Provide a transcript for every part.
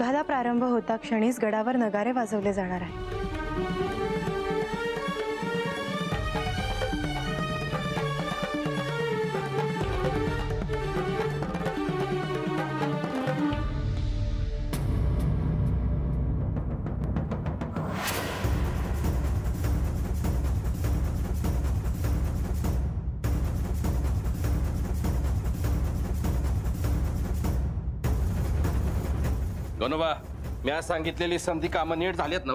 युद्धाला प्रारंभ होता क्षणीच गडावर नगारे वाजवले जाणार आहे। गणोबा, मी आज सांगितलेली संधी कामं नीट झालेत ना?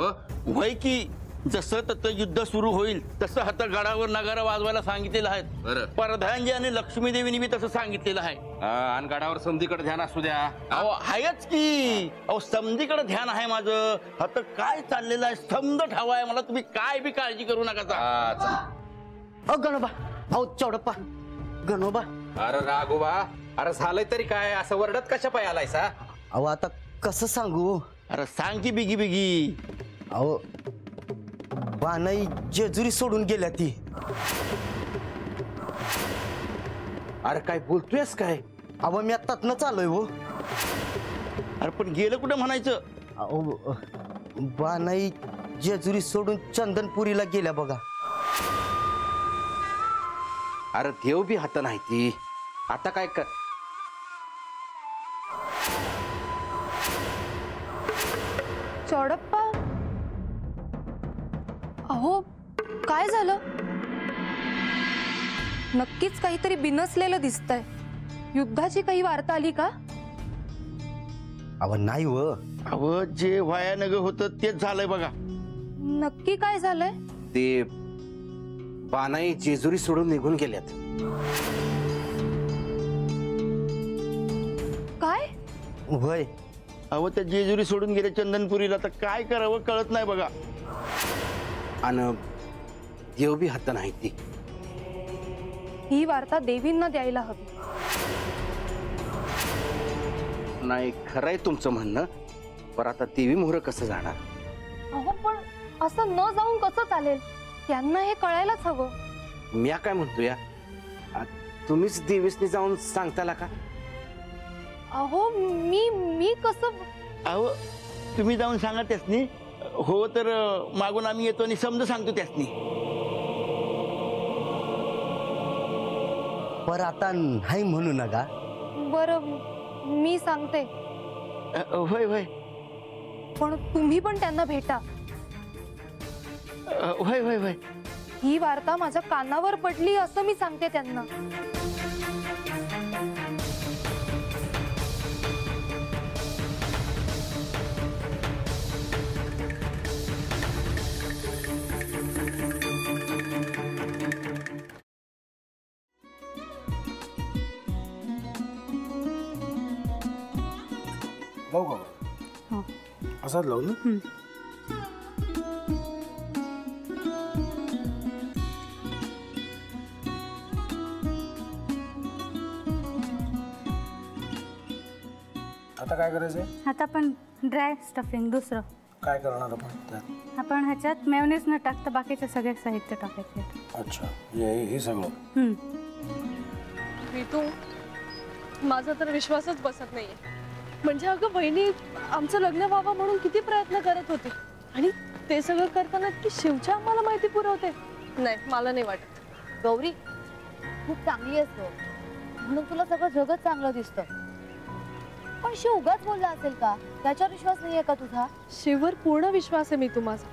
वय की जसं तसं युद्ध सुरू होईल तसं हातगडावर नगारा वाजवायला सांगितलेलं आहे। बरं, परधानजी आणि लक्ष्मी देवीने बी तसं सांगितलेलं आहे। आणि गडावर संधीकडे ध्यान असू द्या। अहो आहेच की, अहो समधीकडे ध्यान आहे माझं। आता काय चाललेलं आहे, स्तंभ ठावा आहे मला, तुम्ही काय बी काळजी करू नका। अहो गणोबा, अहो चौडप्पा, गणोबा। अरे राघोबा, अरे झालंय तरी काय, असं वरडत कशा पाय आलायसा? अहो आता कसं सांगू? अरे सांग की बिगी बिगी। अहो बानाई जेजुरी सोडून गेल्या ती। अरे काय बोलतोयस काय? अहो मी आत्ताच चाललोय हो। अरे पण गेलं कुठं म्हणायचं? अहो बानाई जेजुरी सोडून चंदनपुरीला गेल्या बघा। अरे देव बी हात नाही ती, आता काय कर? चौडप्पा, अहो काय झालं? नक्कीच काहीतरी बिनसलेलं दिसतंय। युद्धाची काही वार्ता आली का? अहो नाही व। अहो जे भयानक होतं तेच झालंय बघा। नक्की काय झालंय? ते बानाई जेजुरी सोडून निघून गेल्यात। काय? वय अहो त्या जेजुरी सोडून गेले चंदनपुरीला, तर काय करावं कळत नाही बघा। आणि देव बी हात नाही ती। ही वार्ता देवींना द्यायला हवी। नाही, खरंय तुमचं म्हणणं, पण आता देवी मोहर कसं जाणार? अहो पण असं न जाऊन कसं चालेल? त्यांना हे कळायलाच हवं। मी काय म्हणतो या, तुम्हीच देवीसनी जाऊन सांगताला का? अहो मी कसं? अहो तुम्ही जाऊन सांगा त्यासनी, हो तर मागून आम्ही येतो आणि समज सांगतो त्यासनी। पर आता नाही म्हणू नका। बरं, मी सांगते। होय होय पण तुम्ही पण त्यांना भेटा। होय होय होय। ही वार्ता माझ्या कानावर पडली असं मी सांगते त्यांना। लावू का? असाच लावू ना? आता काय करायचंय? आता आपण ड्राय स्टफिंग दुसरं काय करणार आपण त्यात? आपण ह्याच्यात मेयोनीज न टाकता बाकीचे सगळे साहित्य टाकायचे। अच्छा, हे सगळं? ऋतू, माझा तर विश्वासच बसत नाहीये। म्हणजे अगं बहिणी आमचं लग्न व्हावं म्हणून किती प्रयत्न करत होती, आणि ते सगळं करताना की शिवच्या आम्हाला माहिती पुरवते। नाही, मला नाही वाटत। गौरी खूप चांगली असतो म्हणून तुला सगळं जगत चांगलं दिसतं, पण शिव उगाच बोलला असेल का? त्याच्यावर विश्वास नाहीये का तुझा? शिववर पूर्ण विश्वास आहे मी माझा,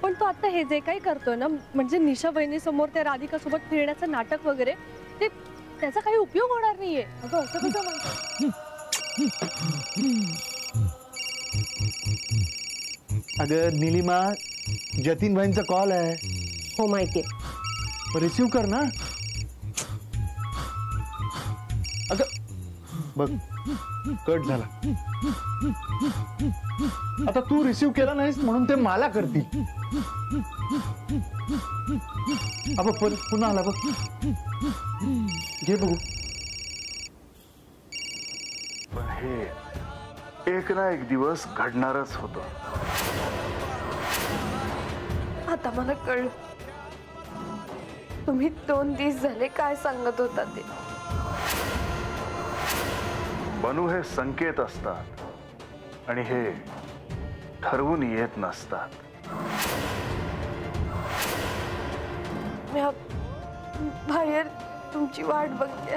पण तो आता हे जे काही करतोय ना, म्हणजे निशा बहिणी समोर त्या राधिका सोबत फिरण्याचं नाटक वगैरे, ते त्याचा काही उपयोग होणार नाहीये। अगं असं कसं म्हणतो? अगं नीलिमा, जतीन भाईंचा कॉल आहे। हो माहितीये, रिसीव्ह कर ना। अगं बघ, कट झाला। आता तू रिसीव्ह केला नाहीस म्हणून ते मला करतील। अब पुन्हा आला बघ, घे बघू। पण हे एक ना एक दिवस घडणारच होतं। आता मला कळलं, तुम्ही 2 दिवस झाले काय सांगत होता ते। बनू हे संकेत असतात, आणि हे ठरवून येत नसतात. मी बाहेर तुमची वाट बघते.